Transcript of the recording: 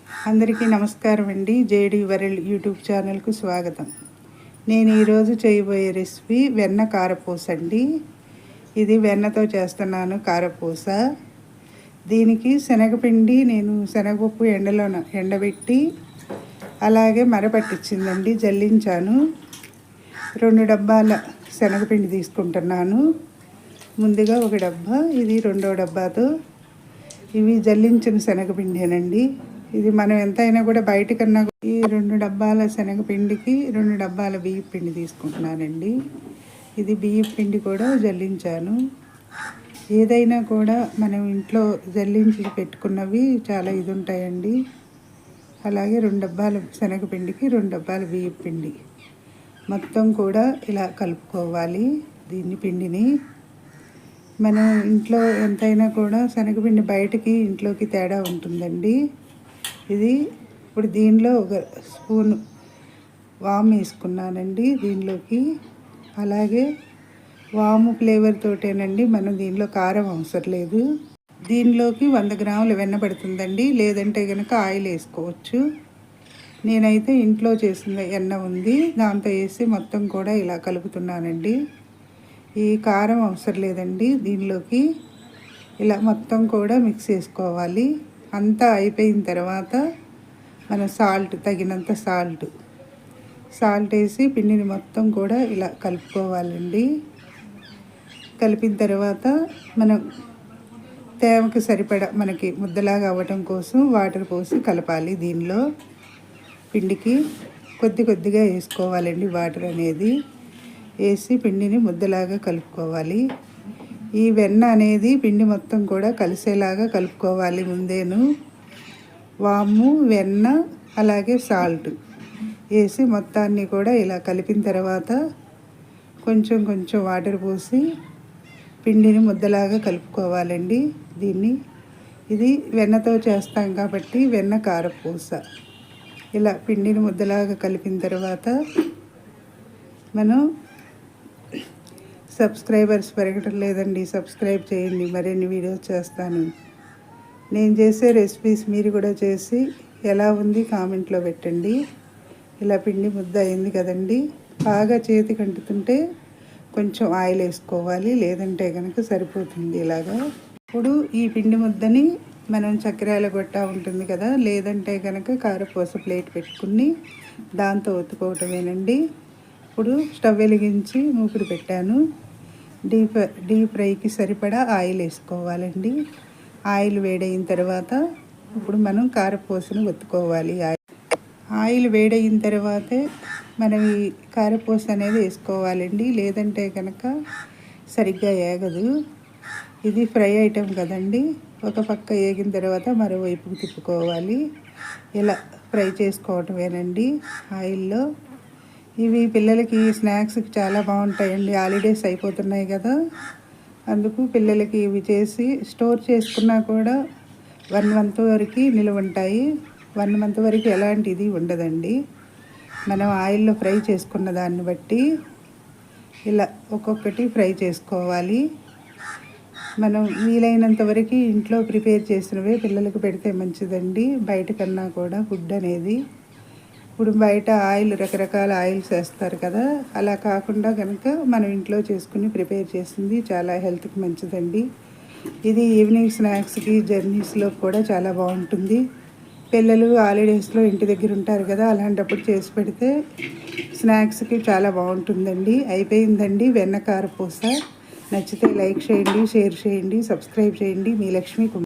అందరికీ నమస్కారం అండి. జేడి వరల్డ్ యూట్యూబ్ ఛానల్కు స్వాగతం. నేను ఈరోజు చేయబోయే రెసిపీ వెన్న కారపూస అండి. ఇది వెన్నతో చేస్తున్నాను కారపూస. దీనికి శనగపిండి నేను శనగపప్పు ఎండబెట్టి అలాగే మరపట్టించిందండి, జల్లించాను. 2 డబ్బాల శనగపిండి తీసుకుంటున్నాను. ముందుగా ఒక డబ్బా, ఇది 2వ డబ్బాతో. ఇవి జల్లించిన శనగపిండేనండి. ఇది మనం ఎంతైనా కూడా బయటకన్నా ఈ 2 డబ్బాల శనగపిండికి 2 డబ్బాల బియ్యం పిండి తీసుకుంటున్నానండి. ఇది బియ్యం పిండి కూడా జల్లించాను. ఏదైనా కూడా మనం ఇంట్లో జల్లించి పెట్టుకున్నవి చాలా ఇది ఉంటాయండి. అలాగే 2 డబ్బాల శనగపిండికి 2 డబ్బాల బియ్యం పిండి మొత్తం కూడా ఇలా కలుపుకోవాలి. దీన్ని పిండిని మనం ఇంట్లో ఎంతైనా కూడా శనగపిండి బయటకి ఇంట్లోకి తేడా ఉంటుందండి. ఇది ఇప్పుడు దీనిలో ఒక స్పూన్ వాము వేసుకున్నానండి దీనిలోకి. అలాగే వాము ఫ్లేవర్ తోటేనండి, మనం దీనిలో కారం అవసరం లేదు. దీనిలోకి 100 గ్రాములు వెన్న పడుతుందండి, లేదంటే కనుక ఆయిల్ వేసుకోవచ్చు. నేనైతే ఇంట్లో చేసిన వెన్న ఉంది, దాంతో వేసి మొత్తం కూడా ఇలా కలుపుతున్నానండి. ఈ కారం అవసరం లేదండి. దీనిలోకి ఇలా మొత్తం కూడా మిక్స్ చేసుకోవాలి. అంతా అయిపోయిన తర్వాత మనం తగినంత సాల్ట్ వేసి పిండిని మొత్తం కూడా ఇలా కలుపుకోవాలండి. కలిపిన తర్వాత మనం తేమకి సరిపడా మనకి ముద్దలాగా అవ్వటం కోసం వాటర్ పోసి కలపాలి. దీనిలో పిండికి కొద్దిగా వేసుకోవాలండి. వాటర్ అనేది వేసి పిండిని ముద్దలాగా కలుపుకోవాలి. ఈ వెన్న అనేది పిండి మొత్తం కూడా కలిసేలాగా కలుపుకోవాలి. ముందేను వాము, వెన్న, అలాగే సాల్ట్ వేసి మొత్తాన్ని కూడా ఇలా కలిపిన తర్వాత కొంచెం వాటర్ పోసి పిండిని ముద్దలాగా కలుపుకోవాలండి. ఇది వెన్నతో చేస్తాం కాబట్టి వెన్న కారపూస. ఇలా పిండిని ముద్దలాగా కలిపిన తర్వాత మనం సబ్స్క్రైబర్స్ పెరగటం లేదండి, సబ్స్క్రైబ్ చేయండి. మరిన్ని వీడియోస్ చేస్తాను. నేను చేసే రెసిపీస్ మీరు కూడా చేసి ఎలా ఉంది కామెంట్లో పెట్టండి. ఇలా పిండి ముద్ద అయింది కదండి. బాగా చేతికి అంటుతుంటే కొంచెం ఆయిల్ వేసుకోవాలి, లేదంటే కనుక సరిపోతుంది ఇలాగా. ఇప్పుడు ఈ పిండి ముద్దని మనం చక్కెరాల గొట్ట ఉంటుంది కదా, లేదంటే కనుక కారపూస ప్లేట్ పెట్టుకుని దాంతో ఒత్తుకోవటమేనండి. ఇప్పుడు స్టవ్ వెలిగించి మూకుడు పెట్టాను. డీప్ ఫ్రైకి సరిపడా ఆయిల్ వేసుకోవాలండి. ఆయిల్ వేడైన తర్వాత ఇప్పుడు మనం కారపూసను ఒత్తుకోవాలి. ఆయిల్ వేడైన తర్వాతే మనం ఈ కారపూస అనేది వేసుకోవాలండి, లేదంటే కనుక సరిగ్గా ఏగదు. ఇది ఫ్రై ఐటెం కదండి. ఒక పక్క వేగిన తర్వాత మరోవైపుకి తిప్పుకోవాలి. ఇలా ఫ్రై చేసుకోవటమేనండి ఆయిల్లో. ఇవి పిల్లలకి స్నాక్స్కి చాలా బాగుంటాయండి. హాలిడేస్ అయిపోతున్నాయి కదా, అందుకు పిల్లలకి ఇవి చేసి స్టోర్ చేసుకున్నా కూడా 1 మంత్ వరకు నిలువ ఉంటాయి. 1 మంత్ వరకు ఎలాంటి ఇది ఉండదండి. మనం ఆయిల్లో ఫ్రై చేసుకున్న దాన్ని బట్టి ఇలా ఒక్కొక్కటి ఫ్రై చేసుకోవాలి. మనం వీలైనంత వరకు ఇంట్లో ప్రిపేర్ చేసినవే పిల్లలకు పెడితే మంచిదండి, బయట కన్నా కూడా ఫుడ్ అనేది. ఇప్పుడు బయట రకరకాల ఆయిల్స్ వేస్తారు కదా, అలా కాకుండా కనుక మనం ఇంట్లో చేసుకుని ప్రిపేర్ చేసింది చాలా హెల్త్కి మంచిదండి. ఇది ఈవినింగ్ స్నాక్స్కి, జర్నీస్లో కూడా చాలా బాగుంటుంది. పిల్లలు హాలిడేస్లో ఇంటి దగ్గర ఉంటారు కదా, అలాంటప్పుడు చేసి పెడితే స్నాక్స్కి చాలా బాగుంటుందండి. అయిపోయిందండి వెన్న కారపూస. నచ్చితే లైక్ చేయండి, షేర్ చేయండి, సబ్స్క్రైబ్ చేయండి. మీ లక్ష్మీ కుమార్.